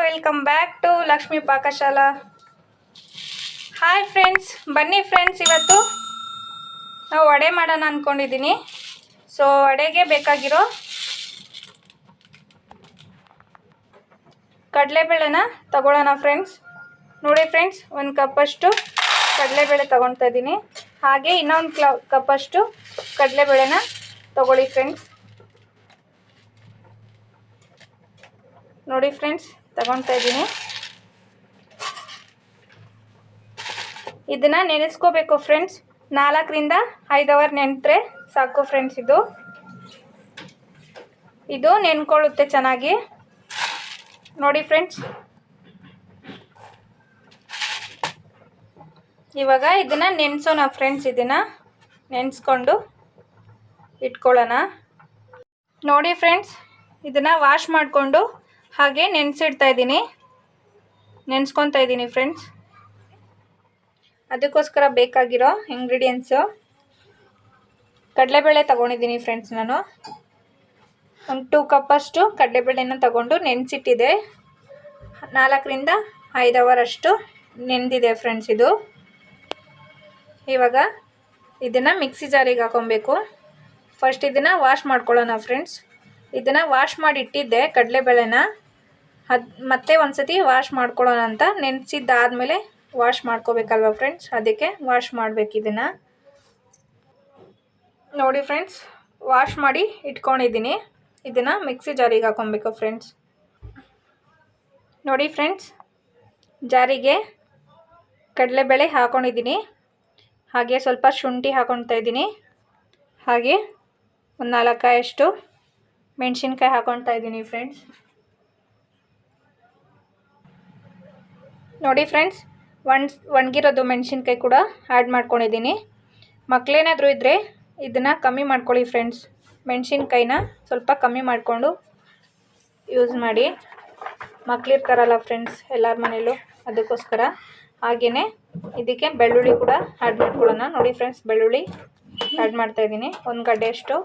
Welcome back to Lakshmi Pakashala. Hi friends, ಬನ್ನಿ friends, ಇವತ್ತು ನಾವು ವಡೆ ಮಾಡೋಣ ಅಂದ್ಕೊಂಡಿದ್ದೀನಿ. ಸೊ ವಡೆಗೆ ಬೇಕಾಗಿರೋ ಕಡಲೆಬೇಳೆನ ತಗೊಳ್ಳೋಣ ಫ್ರೆಂಡ್ಸ್. ನೋಡಿ ಫ್ರೆಂಡ್ಸ್, 1 ಕಪ್ಪಷ್ಟು ಕಡಲೆಬೇಳೆ ತಗೊಳ್ತಾ ಇದ್ದೀನಿ. ಹಾಗೆ ಇನ್ನೊಂದು ಕಪ್ಪಷ್ಟು ಕಡಲೆಬೇಳೆನ ತಗೊಳ್ಳಿ ಫ್ರೆಂಡ್ಸ್. ನೋಡಿ ಫ್ರೆಂಡ್ಸ್, ತಗೊಳ್ತಾ ಇದ್ದೀನಿ. ಇದನ್ನು ನೆನೆಸ್ಕೋಬೇಕು ಫ್ರೆಂಡ್ಸ್. 4 ರಿಂದ 5 ಅವರ್ ನೆನೆದ್ರೆ ಸಾಕು ಫ್ರೆಂಡ್ಸ್. ಇದು ನೆನ್ಕೊಳ್ಳುತ್ತೆ ಚೆನ್ನಾಗಿ. ನೋಡಿ ಫ್ರೆಂಡ್ಸ್, ಇವಾಗ ಇದನ್ನು ನೆನೆಸೋಣ ಫ್ರೆಂಡ್ಸ್. ಇದನ್ನು ನೆನೆಸ್ಕೊಂಡು ಇಟ್ಕೊಳ್ಳೋಣ. ನೋಡಿ ಫ್ರೆಂಡ್ಸ್, ಇದನ್ನು ವಾಶ್ ಮಾಡಿಕೊಂಡು ಹಾಗೆ ನೆನೆಸಿಡ್ತಾ ಇದ್ದೀನಿ, ನೆನೆಸ್ಕೊತಾ ಇದ್ದೀನಿ ಫ್ರೆಂಡ್ಸ್. ಅದಕ್ಕೋಸ್ಕರ ಬೇಕಾಗಿರೋ ಇಂಗ್ರೀಡಿಯೆಂಟ್ಸು ಕಡಲೆಬೇಳೆ ತಗೊಂಡಿದ್ದೀನಿ ಫ್ರೆಂಡ್ಸ್. ನಾನು ಒಂದು 2 ಕಪ್ಪಷ್ಟು ಕಡಲೆಬೇಳೆನ ತಗೊಂಡು ನೆನೆಸಿಟ್ಟಿದೆ. 4 ರಿಂದ 5 ಅವರ್ ಅಷ್ಟು ನೆನೆದಿದೆ ಫ್ರೆಂಡ್ಸ್. ಇದು ಇವಾಗ ಇದನ್ನು ಮಿಕ್ಸಿ ಜಾರಿಗೆ ಹಾಕೊಬೇಕು. ಫಸ್ಟ್ ಇದನ್ನು ವಾಶ್ ಮಾಡ್ಕೊಳ್ಳೋಣ ಫ್ರೆಂಡ್ಸ್. ಇದನ್ನು ವಾಶ್ ಮಾಡಿ ಇಟ್ಟಿದ್ದೆ ಕಡಲೆಬೇಳೆನ. ಮತ್ತೆ ಒಂದು ಸತಿ ವಾಶ್ ಮಾಡ್ಕೊಳ್ಳೋಣ ಅಂತ. ನೆನೆಸಿದ್ದಾದಮೇಲೆ ವಾಶ್ ಮಾಡ್ಕೋಬೇಕಲ್ವ ಫ್ರೆಂಡ್ಸ್, ಅದಕ್ಕೆ ವಾಶ್ ಮಾಡಬೇಕು ಇದನ್ನು. ನೋಡಿ ಫ್ರೆಂಡ್ಸ್, ವಾಶ್ ಮಾಡಿ ಇಟ್ಕೊಂಡಿದ್ದೀನಿ. ಇದನ್ನು ಮಿಕ್ಸಿ ಜಾರಿಗೆ ಹಾಕೊಬೇಕು ಫ್ರೆಂಡ್ಸ್. ನೋಡಿ ಫ್ರೆಂಡ್ಸ್, ಜಾರಿಗೆ ಕಡಲೆಬೇಳೆ ಹಾಕ್ಕೊಂಡಿದ್ದೀನಿ. ಹಾಗೆ ಸ್ವಲ್ಪ ಶುಂಠಿ ಹಾಕ್ಕೊಳ್ತಾ ಇದ್ದೀನಿ. ಹಾಗೆ ಒಂದು 4 ಕಾಯಷ್ಟು ಮೆಣಸಿನ್ಕಾಯಿ ಹಾಕ್ಕೊಳ್ತಾ ಇದ್ದೀನಿ ಫ್ರೆಂಡ್ಸ್. ನೋಡಿ ಫ್ರೆಂಡ್ಸ್, ಒಣಗಿರೋದು ಮೆಣಸಿನ್ಕಾಯಿ ಕೂಡ ಆ್ಯಡ್ ಮಾಡ್ಕೊಂಡಿದ್ದೀನಿ. ಮಕ್ಕಳೇನಾದರೂ ಇದ್ದರೆ ಇದನ್ನು ಕಮ್ಮಿ ಮಾಡ್ಕೊಳ್ಳಿ ಫ್ರೆಂಡ್ಸ್. ಮೆಣಸಿನ್ಕಾಯಿನ ಸ್ವಲ್ಪ ಕಮ್ಮಿ ಮಾಡಿಕೊಂಡು ಯೂಸ್ ಮಾಡಿ. ಮಕ್ಕಳಿರ್ತಾರಲ್ಲ ಫ್ರೆಂಡ್ಸ್ ಎಲ್ಲರ ಮನೇಲೂ, ಅದಕ್ಕೋಸ್ಕರ. ಹಾಗೆಯೇ ಇದಕ್ಕೆ ಬೆಳ್ಳುಳ್ಳಿ ಕೂಡ ಆ್ಯಡ್ ಮಾಡ್ಕೊಳ್ಳೋಣ. ನೋಡಿ ಫ್ರೆಂಡ್ಸ್, ಬೆಳ್ಳುಳ್ಳಿ ಆ್ಯಡ್ ಮಾಡ್ತಾಯಿದ್ದೀನಿ. 1 ಗಡ್ಡೆಯಷ್ಟು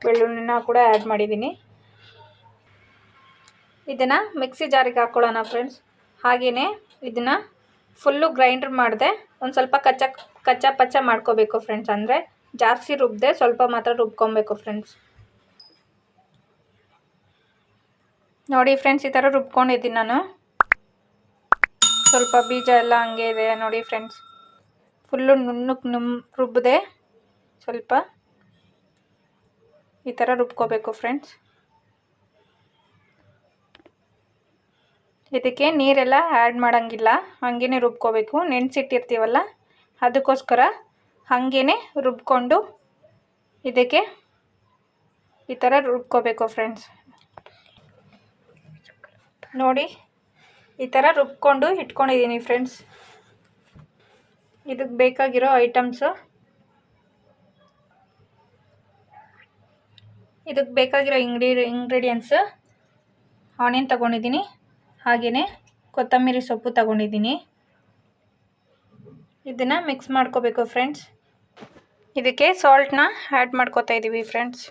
ಬೆಳ್ಳುಳ್ಳಿನ ಕೂಡ ಆ್ಯಡ್ ಮಾಡಿದ್ದೀನಿ. ಇದನ್ನು ಮಿಕ್ಸಿ ಜಾರಿಗೆ ಹಾಕ್ಕೊಳ್ಳೋಣ ಫ್ರೆಂಡ್ಸ್. ಹಾಗೆಯೇ ಇದನ್ನು ಫುಲ್ಲು ಗ್ರೈಂಡ್ರ್ ಮಾಡಿದೆ ಒಂದು ಸ್ವಲ್ಪ ಕಚ್ಚಾ ಪಚ್ಚ ಮಾಡ್ಕೋಬೇಕು ಫ್ರೆಂಡ್ಸ್. ಅಂದರೆ ಜಾಸ್ತಿ ರುಬ್ಬದೆ ಸ್ವಲ್ಪ ಮಾತ್ರ ರುಬ್ಕೊಬೇಕು ಫ್ರೆಂಡ್ಸ್. ನೋಡಿ ಫ್ರೆಂಡ್ಸ್, ಈ ಥರ ರುಬ್ಕೊಂಡಿದ್ದೀನಿ ನಾನು. ಸ್ವಲ್ಪ ಬೀಜ ಎಲ್ಲ ಹಂಗೆ ಇದೆ ನೋಡಿ ಫ್ರೆಂಡ್ಸ್. ಫುಲ್ಲು ನುಣ್ಣಗೆ ರುಬ್ಬದೆ ಸ್ವಲ್ಪ ಈ ಥರ ರುಬ್ಕೋಬೇಕು ಫ್ರೆಂಡ್ಸ್. ಇದಕ್ಕೆ ನೀರೆಲ್ಲ ಆ್ಯಡ್ ಮಾಡೋಂಗಿಲ್ಲ, ಹಾಗೇ ರುಬ್ಕೋಬೇಕು. ನೆನೆಸಿಟ್ಟಿರ್ತೀವಲ್ಲ, ಅದಕ್ಕೋಸ್ಕರ ಹಾಗೇ ರುಬ್ಕೊಂಡು ಇದಕ್ಕೆ ಈ ಥರ ರುಬ್ಕೋಬೇಕು ಫ್ರೆಂಡ್ಸ್. ನೋಡಿ, ಈ ಥರ ರುಬ್ಕೊಂಡು ಇಟ್ಕೊಂಡಿದ್ದೀನಿ ಫ್ರೆಂಡ್ಸ್. ಇದಕ್ಕೆ ಬೇಕಾಗಿರೋ ಐಟಮ್ಸು, ಇದಕ್ಕೆ ಬೇಕಾಗಿರೋ ಇಂಗ್ರೀಡಿಯೆಂಟ್ಸು ಆನಿಯನ್ ತಗೊಂಡಿದ್ದೀನಿ. ಹಾಗೆಯೇ ಕೊತ್ತಂಬರಿ ಸೊಪ್ಪು ತಗೊಂಡಿದ್ದೀನಿ. ಇದನ್ನು ಮಿಕ್ಸ್ ಮಾಡ್ಕೋಬೇಕು ಫ್ರೆಂಡ್ಸ್. ಇದಕ್ಕೆ ಸಾಲ್ಟ್ನ ಆ್ಯಡ್ ಮಾಡ್ಕೋತಾ ಇದ್ದೀವಿ ಫ್ರೆಂಡ್ಸ್.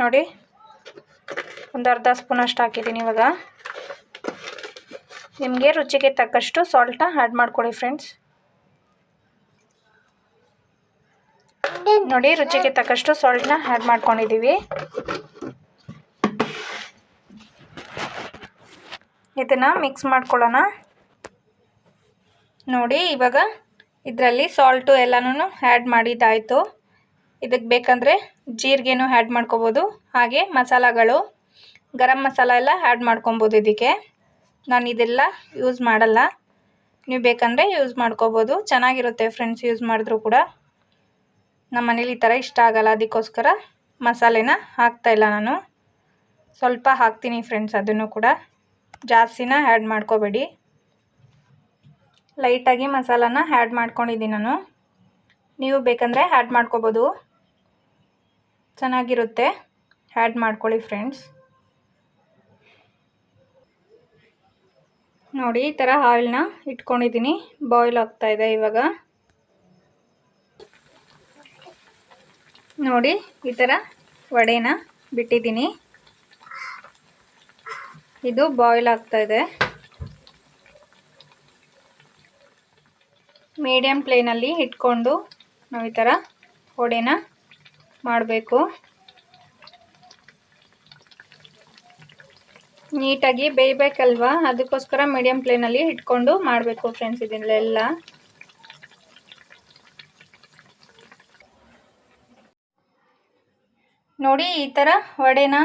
ನೋಡಿ, ಒಂದು ಅರ್ಧ ಸ್ಪೂನಷ್ಟು ಹಾಕಿದ್ದೀನಿ. ಇವಾಗ ನಿಮಗೆ ರುಚಿಗೆ ತಕ್ಕಷ್ಟು ಸಾಲ್ಟ್ನ ಆ್ಯಡ್ ಮಾಡ್ಕೊಳ್ಳಿ ಫ್ರೆಂಡ್ಸ್. ನೋಡಿ, ರುಚಿಗೆ ತಕ್ಕಷ್ಟು ಸಾಲ್ಟ್ನ ಆ್ಯಡ್ ಮಾಡ್ಕೊಂಡಿದ್ದೀವಿ. ಇದನ್ನು ಮಿಕ್ಸ್ ಮಾಡ್ಕೊಳ್ಳೋಣ. ನೋಡಿ, ಇವಾಗ ಇದರಲ್ಲಿ ಸಾಲ್ಟು ಎಲ್ಲನೂ ಆ್ಯಡ್ ಮಾಡಿದ್ದಾಯಿತು. ಇದಕ್ಕೆ ಬೇಕಂದರೆ ಜೀರಿಗೆನೂ ಆ್ಯಡ್ ಮಾಡ್ಕೋಬೋದು. ಹಾಗೆ ಮಸಾಲಗಳು, ಗರಂ ಮಸಾಲ ಎಲ್ಲ ಆ್ಯಡ್ ಮಾಡ್ಕೊಬೋದು. ಇದಕ್ಕೆ ನಾನು ಇದೆಲ್ಲ ಯೂಸ್ ಮಾಡಲ್ಲ, ನೀವು ಬೇಕಂದರೆ ಯೂಸ್ ಮಾಡ್ಕೋಬೋದು. ಚೆನ್ನಾಗಿರುತ್ತೆ ಫ್ರೆಂಡ್ಸ್ ಯೂಸ್ ಮಾಡಿದ್ರೂ ಕೂಡ. ನಮ್ಮ ಮನೇಲಿ ಈ ಥರ ಇಷ್ಟ ಆಗಲ್ಲ, ಅದಕ್ಕೋಸ್ಕರ ಮಸಾಲೆನ ಹಾಕ್ತಾಯಿಲ್ಲ ನಾನು. ಸ್ವಲ್ಪ ಹಾಕ್ತೀನಿ ಫ್ರೆಂಡ್ಸ್, ಅದನ್ನು ಕೂಡ ಜಾಸ್ತಿನ ಆ್ಯಡ್ ಮಾಡ್ಕೋಬೇಡಿ. ಲೈಟಾಗಿ ಮಸಾಲಾನ ಆ್ಯಡ್ ಮಾಡ್ಕೊಂಡಿದ್ದೀನಿ ನಾನು. ನೀವು ಬೇಕಂದರೆ ಆ್ಯಡ್ ಮಾಡ್ಕೋಬೋದು, ಚೆನ್ನಾಗಿರುತ್ತೆ. ಆ್ಯಡ್ ಮಾಡ್ಕೊಳ್ಳಿ ಫ್ರೆಂಡ್ಸ್. ನೋಡಿ, ಈ ಥರ ಆಯಿಲ್ನ ಇಟ್ಕೊಂಡಿದ್ದೀನಿ. ಬಾಯ್ಲ್ ಆಗ್ತಾಯಿದೆ ಇವಾಗ. ನೋಡಿ, ಈ ಥರ ವಡೆನ ಬಿಟ್ಟಿದ್ದೀನಿ. ಇದು ಬಾಯ್ಲ್ ಆಗ್ತಾ ಇದೆ. ಮೀಡಿಯಂ ಫ್ಲೇಮಲ್ಲಿ ಇಟ್ಕೊಂಡು ನಾವು ಈ ಥರ ವಡೆನ ಮಾಡಬೇಕು. ನೀಟಾಗಿ ಬೇಯಬೇಕಲ್ವಾ, ಅದಕ್ಕೋಸ್ಕರ ಮೀಡಿಯಂ ಫ್ಲೇಮಲ್ಲಿ ಇಟ್ಕೊಂಡು ಮಾಡಬೇಕು ಫ್ರೆಂಡ್ಸ್. ಇದನ್ನೆಲ್ಲ ನೋಡಿ, ಈ ಥರ ವಡೆನ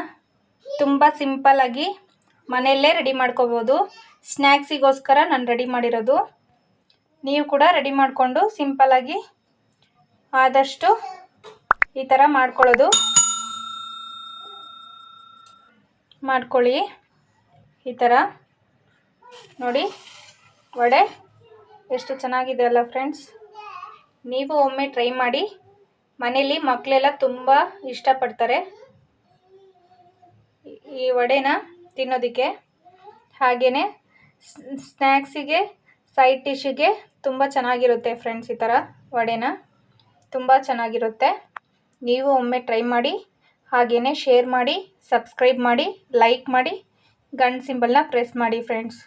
ತುಂಬ ಸಿಂಪಲ್ಲಾಗಿ ಮನೆಯಲ್ಲೇ ರೆಡಿ ಮಾಡ್ಕೋಬೋದು. ಸ್ನ್ಯಾಕ್ಸಿಗೋಸ್ಕರ ನಾನು ರೆಡಿ ಮಾಡಿರೋದು. ನೀವು ಕೂಡ ರೆಡಿ ಮಾಡಿಕೊಂಡು ಸಿಂಪಲ್ಲಾಗಿ ಆದಷ್ಟು ಈ ಥರ ಮಾಡ್ಕೊಳ್ಳಿ. ಈ ಥರ ನೋಡಿ, ವಡೆ ಎಷ್ಟು ಚೆನ್ನಾಗಿದೆ ಅಲ್ಲ ಫ್ರೆಂಡ್ಸ್. ನೀವು ಒಮ್ಮೆ ಟ್ರೈ ಮಾಡಿ. ಮನೇಲಿ ಮಕ್ಕಳೆಲ್ಲ ತುಂಬ ಇಷ್ಟಪಡ್ತಾರೆ ಈ ವಡೆನ ತಿನ್ನೋದಕ್ಕೆ. ಹಾಗೆಯೇ ಸ್ನ್ಯಾಕ್ಸಿಗೆ, ಸೈಡ್ ಡಿಶ್ಶಿಗೆ ತುಂಬ ಚೆನ್ನಾಗಿರುತ್ತೆ ಫ್ರೆಂಡ್ಸ್. ಈ ಥರ ವಡೆನ ತುಂಬ ಚೆನ್ನಾಗಿರುತ್ತೆ. ನೀವು ಒಮ್ಮೆ ಟ್ರೈ ಮಾಡಿ. ಹಾಗೆಯೇ ಶೇರ್ ಮಾಡಿ, ಸಬ್ಸ್ಕ್ರೈಬ್ ಮಾಡಿ, ಲೈಕ್ ಮಾಡಿ, ಗಂಟೆ ಸಿಂಬಲ್ನ ಪ್ರೆಸ್ ಮಾಡಿ ಫ್ರೆಂಡ್ಸ್.